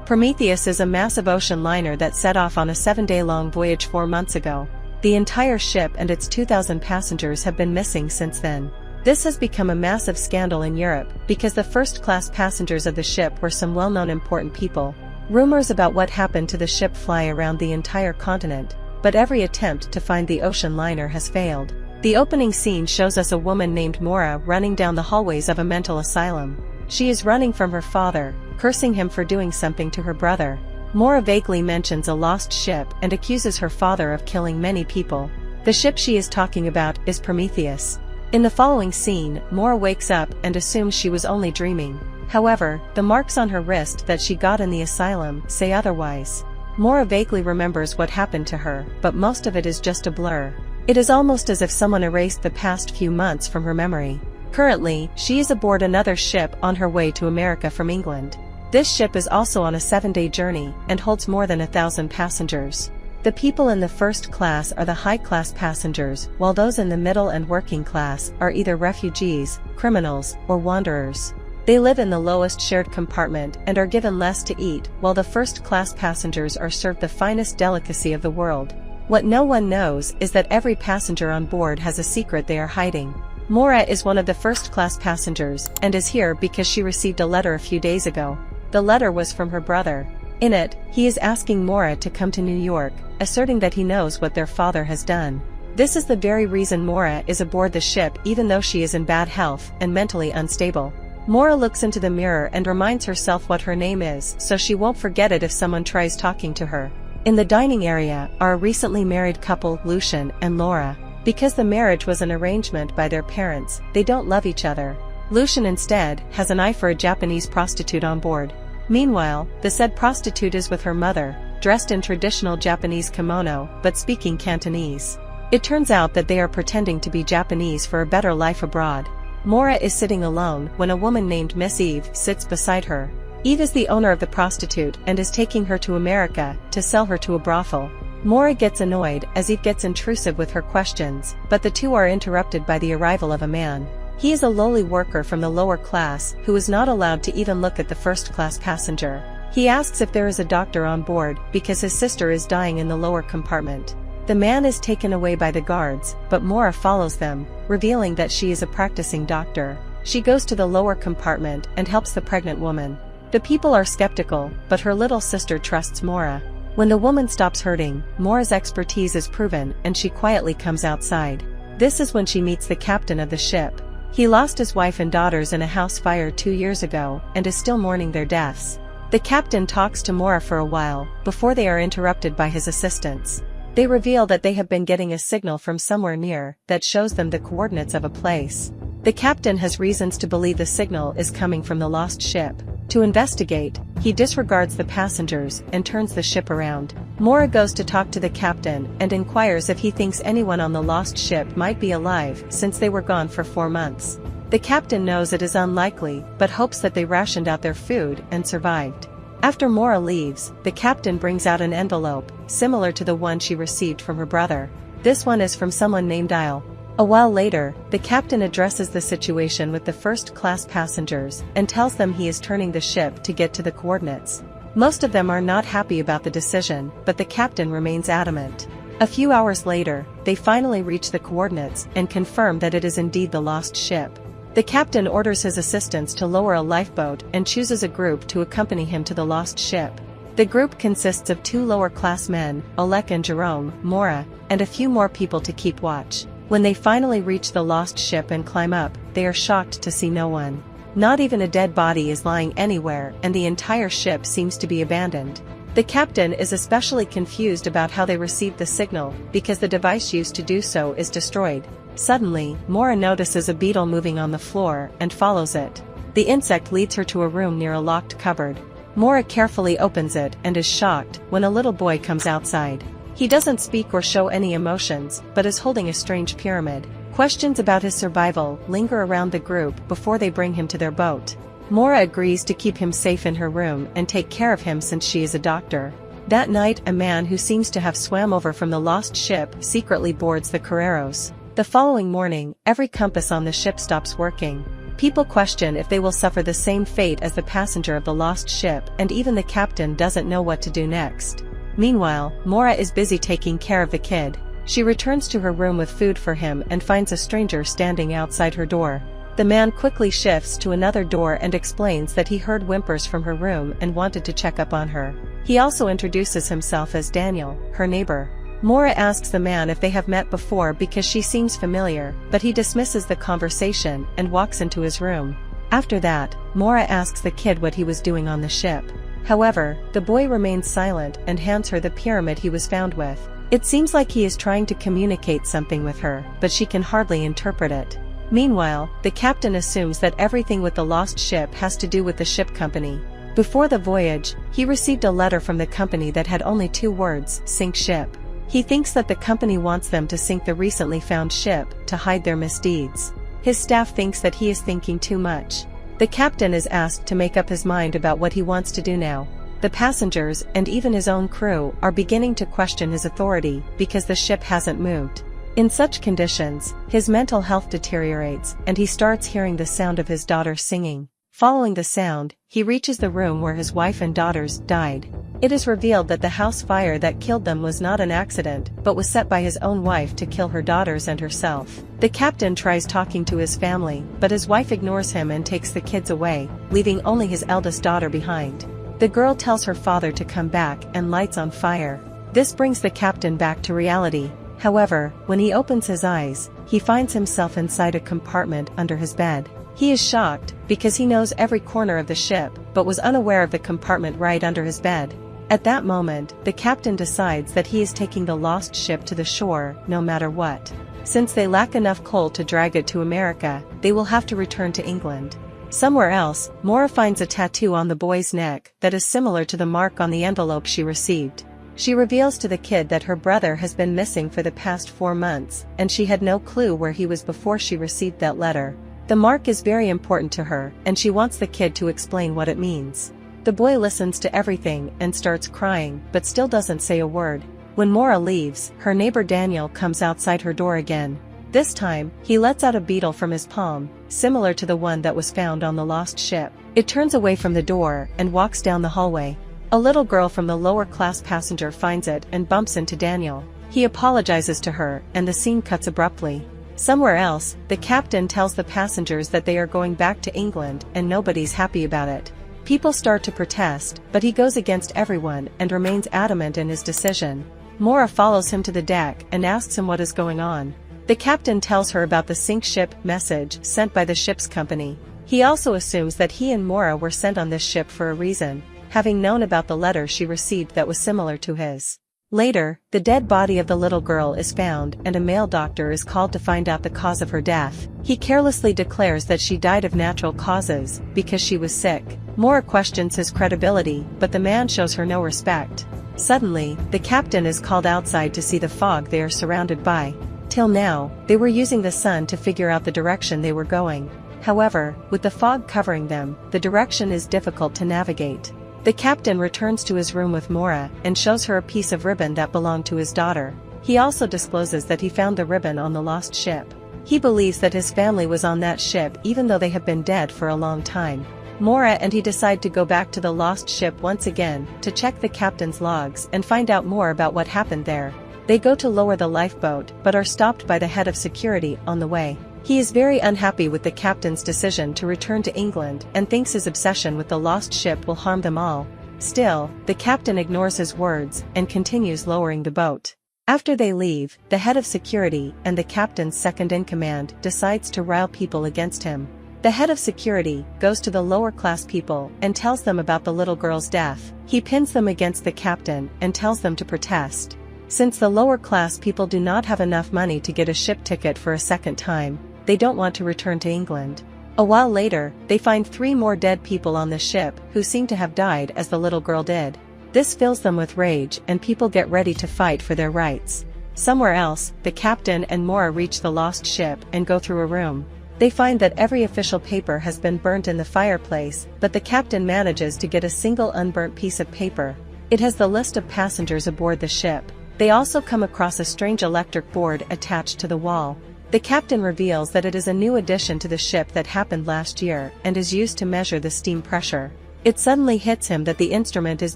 Prometheus is a massive ocean liner that set off on a 7-day-long voyage 4 months ago. The entire ship and its 2,000 passengers have been missing since then. This has become a massive scandal in Europe because the first-class passengers of the ship were some well-known important people. Rumors about what happened to the ship fly around the entire continent, but every attempt to find the ocean liner has failed. The opening scene shows us a woman named Maura running down the hallways of a mental asylum. She is running from her father, cursing him for doing something to her brother. Maura vaguely mentions a lost ship and accuses her father of killing many people. The ship she is talking about is Prometheus. In the following scene, Maura wakes up and assumes she was only dreaming. However, the marks on her wrist that she got in the asylum say otherwise. Maura vaguely remembers what happened to her, but most of it is just a blur. It is almost as if someone erased the past few months from her memory. Currently, she is aboard another ship on her way to America from England. This ship is also on a 7-day journey and holds more than 1,000 passengers. The people in the first class are the high-class passengers, while those in the middle and working class are either refugees, criminals, or wanderers. They live in the lowest shared compartment and are given less to eat, while the first-class passengers are served the finest delicacy of the world. What no one knows is that every passenger on board has a secret they are hiding. Maura is one of the first-class passengers and is here because she received a letter a few days ago. The letter was from her brother. In it, he is asking Maura to come to New York, asserting that he knows what their father has done. This is the very reason Maura is aboard the ship even though she is in bad health and mentally unstable. Maura looks into the mirror and reminds herself what her name is so she won't forget it if someone tries talking to her. In the dining area are a recently married couple, Lucian and Laura. Because the marriage was an arrangement by their parents, they don't love each other. Lucian instead has an eye for a Japanese prostitute on board. Meanwhile, the said prostitute is with her mother, dressed in traditional Japanese kimono but speaking Cantonese. It turns out that they are pretending to be Japanese for a better life abroad. Maura is sitting alone when a woman named Miss Eve sits beside her. Eve is the owner of the prostitute and is taking her to America to sell her to a brothel. Maura gets annoyed as Eve gets intrusive with her questions, but the two are interrupted by the arrival of a man. He is a lowly worker from the lower class who is not allowed to even look at the first-class passenger. He asks if there is a doctor on board because his sister is dying in the lower compartment. The man is taken away by the guards, but Maura follows them, revealing that she is a practicing doctor. She goes to the lower compartment and helps the pregnant woman. The people are skeptical, but her little sister trusts Maura. When the woman stops hurting, Maura's expertise is proven and she quietly comes outside. This is when she meets the captain of the ship. He lost his wife and daughters in a house fire 2 years ago and is still mourning their deaths. The captain talks to Maura for a while before they are interrupted by his assistants. They reveal that they have been getting a signal from somewhere near that shows them the coordinates of a place. The captain has reasons to believe the signal is coming from the lost ship. To investigate, he disregards the passengers and turns the ship around. Maura goes to talk to the captain and inquires if he thinks anyone on the lost ship might be alive since they were gone for 4 months. The captain knows it is unlikely but hopes that they rationed out their food and survived. After Maura leaves, the captain brings out an envelope, similar to the one she received from her brother. This one is from someone named Isle. A while later, the captain addresses the situation with the first-class passengers and tells them he is turning the ship to get to the coordinates. Most of them are not happy about the decision, but the captain remains adamant. A few hours later, they finally reach the coordinates and confirm that it is indeed the lost ship. The captain orders his assistants to lower a lifeboat and chooses a group to accompany him to the lost ship. The group consists of 2 lower-class men, Oleg and Jerome, Maura, and a few more people to keep watch. When they finally reach the lost ship and climb up, they are shocked to see no one. Not even a dead body is lying anywhere and the entire ship seems to be abandoned. The captain is especially confused about how they received the signal because the device used to do so is destroyed. Suddenly, Maura notices a beetle moving on the floor and follows it. The insect leads her to a room near a locked cupboard. Maura carefully opens it and is shocked when a little boy comes outside. He doesn't speak or show any emotions, but is holding a strange pyramid. Questions about his survival linger around the group before they bring him to their boat. Maura agrees to keep him safe in her room and take care of him since she is a doctor. That night, a man who seems to have swam over from the lost ship secretly boards the Carreros. The following morning, every compass on the ship stops working. People question if they will suffer the same fate as the passenger of the lost ship, and even the captain doesn't know what to do next. Meanwhile, Mora is busy taking care of the kid. She returns to her room with food for him and finds a stranger standing outside her door. The man quickly shifts to another door and explains that he heard whimpers from her room and wanted to check up on her. He also introduces himself as Daniel, her neighbor. Mora asks the man if they have met before because she seems familiar, but he dismisses the conversation and walks into his room. After that, Mora asks the kid what he was doing on the ship. However, the boy remains silent and hands her the pyramid he was found with. It seems like he is trying to communicate something with her, but she can hardly interpret it. Meanwhile, the captain assumes that everything with the lost ship has to do with the ship company. Before the voyage, he received a letter from the company that had only 2 words, "Sink ship." He thinks that the company wants them to sink the recently found ship to hide their misdeeds. His staff thinks that he is thinking too much. The captain is asked to make up his mind about what he wants to do now. The passengers, and even his own crew, are beginning to question his authority because the ship hasn't moved. In such conditions, his mental health deteriorates, and he starts hearing the sound of his daughter singing. Following the sound, he reaches the room where his wife and daughters died. It is revealed that the house fire that killed them was not an accident, but was set by his own wife to kill her daughters and herself. The captain tries talking to his family, but his wife ignores him and takes the kids away, leaving only his eldest daughter behind. The girl tells her father to come back and lights on fire. This brings the captain back to reality. However, when he opens his eyes, he finds himself inside a compartment under his bed. He is shocked, because he knows every corner of the ship, but was unaware of the compartment right under his bed. At that moment, the captain decides that he is taking the lost ship to the shore, no matter what. Since they lack enough coal to drag it to America, they will have to return to England. Somewhere else, Mora finds a tattoo on the boy's neck that is similar to the mark on the envelope she received. She reveals to the kid that her brother has been missing for the past 4 months, and she had no clue where he was before she received that letter. The mark is very important to her, and she wants the kid to explain what it means. The boy listens to everything and starts crying, but still doesn't say a word. When Mora leaves, her neighbor Daniel comes outside her door again. This time, he lets out a beetle from his palm, similar to the one that was found on the lost ship. It turns away from the door and walks down the hallway. A little girl from the lower class passenger finds it and bumps into Daniel. He apologizes to her, and the scene cuts abruptly. Somewhere else, the captain tells the passengers that they are going back to England, and nobody's happy about it. People start to protest, but he goes against everyone and remains adamant in his decision. Mora follows him to the deck and asks him what is going on. The captain tells her about the sink ship message sent by the ship's company. He also assumes that he and Mora were sent on this ship for a reason, having known about the letter she received that was similar to his. Later, the dead body of the little girl is found and a male doctor is called to find out the cause of her death. He carelessly declares that she died of natural causes, because she was sick. Mora questions his credibility, but the man shows her no respect. Suddenly, the captain is called outside to see the fog they are surrounded by. Till now, they were using the sun to figure out the direction they were going. However, with the fog covering them, the direction is difficult to navigate. The captain returns to his room with Mora and shows her a piece of ribbon that belonged to his daughter. He also discloses that he found the ribbon on the lost ship. He believes that his family was on that ship even though they have been dead for a long time. Mora and he decide to go back to the lost ship once again to check the captain's logs and find out more about what happened there. They go to lower the lifeboat but are stopped by the head of security on the way. He is very unhappy with the captain's decision to return to England and thinks his obsession with the lost ship will harm them all. Still, the captain ignores his words and continues lowering the boat. After they leave, the head of security and the captain's second-in-command decides to rile people against him. The head of security goes to the lower-class people and tells them about the little girl's death. He pins them against the captain and tells them to protest. Since the lower-class people do not have enough money to get a ship ticket for a second time, they don't want to return to England. A while later, they find 3 more dead people on the ship who seem to have died as the little girl did. This fills them with rage and people get ready to fight for their rights. Somewhere else, the captain and Mora reach the lost ship and go through a room. They find that every official paper has been burnt in the fireplace, but the captain manages to get a single unburnt piece of paper. It has the list of passengers aboard the ship. They also come across a strange electric board attached to the wall. The captain reveals that it is a new addition to the ship that happened last year and is used to measure the steam pressure. It suddenly hits him that the instrument is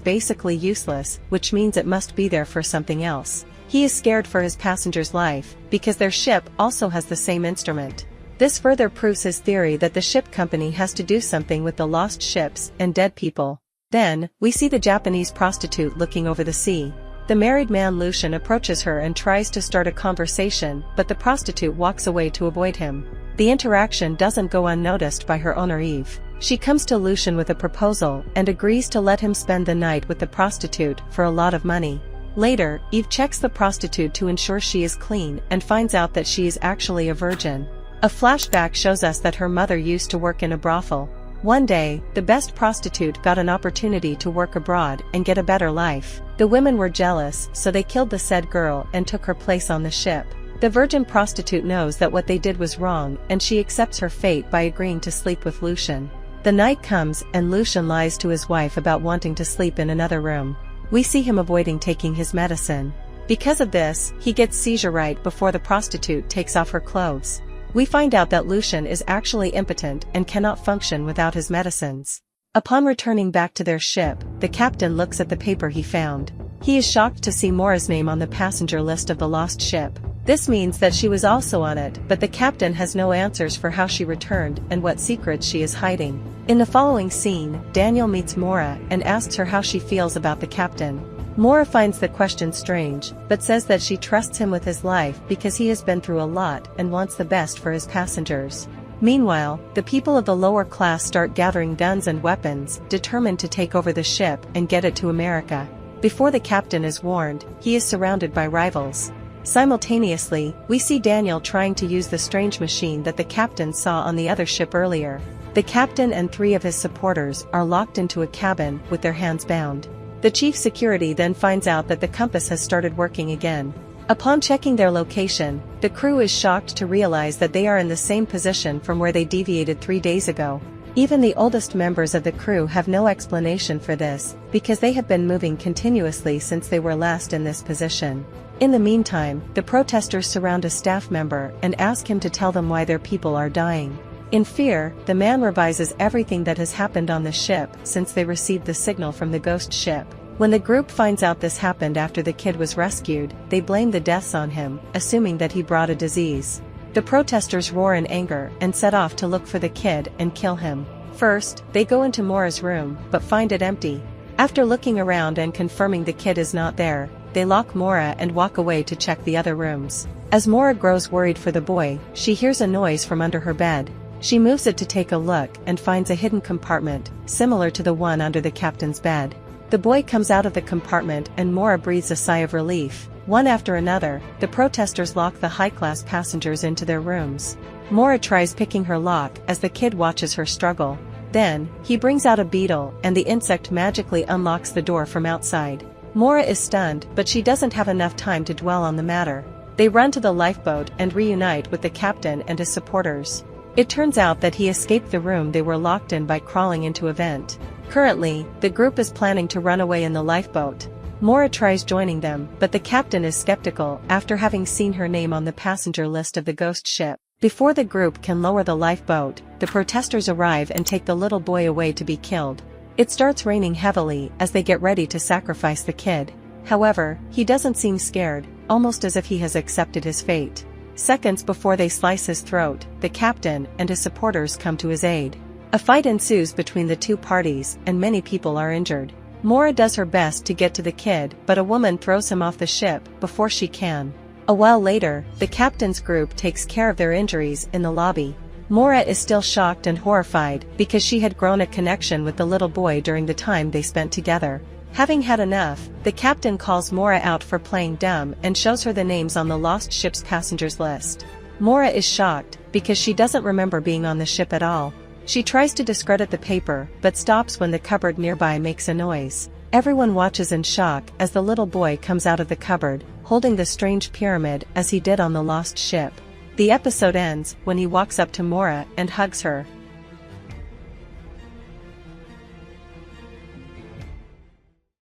basically useless, which means it must be there for something else. He is scared for his passenger's life, because their ship also has the same instrument. This further proves his theory that the ship company has to do something with the lost ships and dead people. Then, we see the Japanese prostitute looking over the sea. The married man Lucian approaches her and tries to start a conversation, but the prostitute walks away to avoid him. The interaction doesn't go unnoticed by her owner Eve. She comes to Lucian with a proposal and agrees to let him spend the night with the prostitute for a lot of money. Later, Eve checks the prostitute to ensure she is clean and finds out that she is actually a virgin. A flashback shows us that her mother used to work in a brothel. One day, the best prostitute got an opportunity to work abroad and get a better life. The women were jealous, so they killed the said girl and took her place on the ship. The virgin prostitute knows that what they did was wrong and she accepts her fate by agreeing to sleep with Lucian. The night comes and Lucian lies to his wife about wanting to sleep in another room. We see him avoiding taking his medicine. Because of this, he gets seizure right before the prostitute takes off her clothes. We find out that Lucian is actually impotent and cannot function without his medicines. Upon returning back to their ship, the captain looks at the paper he found. He is shocked to see Mora's name on the passenger list of the lost ship. This means that she was also on it, but the captain has no answers for how she returned and what secrets she is hiding. In the following scene, Daniel meets Mora and asks her how she feels about the captain. Mora finds the question strange, but says that she trusts him with his life because he has been through a lot and wants the best for his passengers. Meanwhile, the people of the lower class start gathering guns and weapons, determined to take over the ship and get it to America. Before the captain is warned, he is surrounded by rivals. Simultaneously, we see Daniel trying to use the strange machine that the captain saw on the other ship earlier. The captain and 3 of his supporters are locked into a cabin with their hands bound. The chief security then finds out that the compass has started working again. Upon checking their location, the crew is shocked to realize that they are in the same position from where they deviated 3 days ago. Even the oldest members of the crew have no explanation for this, because they have been moving continuously since they were last in this position. In the meantime, the protesters surround a staff member and ask him to tell them why their people are dying. In fear, the man revises everything that has happened on the ship since they received the signal from the ghost ship. When the group finds out this happened after the kid was rescued, they blame the deaths on him, assuming that he brought a disease. The protesters roar in anger and set off to look for the kid and kill him. First, they go into Mora's room, but find it empty. After looking around and confirming the kid is not there, they lock Mora and walk away to check the other rooms. As Mora grows worried for the boy, she hears a noise from under her bed. She moves it to take a look and finds a hidden compartment, similar to the one under the captain's bed. The boy comes out of the compartment and Mora breathes a sigh of relief. One after another, the protesters lock the high-class passengers into their rooms. Mora tries picking her lock as the kid watches her struggle. Then, he brings out a beetle and the insect magically unlocks the door from outside. Mora is stunned, but she doesn't have enough time to dwell on the matter. They run to the lifeboat and reunite with the captain and his supporters. It turns out that he escaped the room they were locked in by crawling into a vent. Currently, the group is planning to run away in the lifeboat. Mora tries joining them, but the captain is skeptical after having seen her name on the passenger list of the ghost ship. Before the group can lower the lifeboat, the protesters arrive and take the little boy away to be killed. It starts raining heavily as they get ready to sacrifice the kid. However, he doesn't seem scared, almost as if he has accepted his fate. Seconds before they slice his throat, the captain and his supporters come to his aid. A fight ensues between the two parties and many people are injured. Mora does her best to get to the kid, but a woman throws him off the ship before she can. A while later, the captain's group takes care of their injuries in the lobby. Mora is still shocked and horrified because she had grown a connection with the little boy during the time they spent together. Having had enough, the captain calls Mora out for playing dumb and shows her the names on the lost ship's passengers list. Mora is shocked because she doesn't remember being on the ship at all. She tries to discredit the paper but stops when the cupboard nearby makes a noise. Everyone watches in shock as the little boy comes out of the cupboard, holding the strange pyramid as he did on the lost ship. The episode ends when he walks up to Mora and hugs her.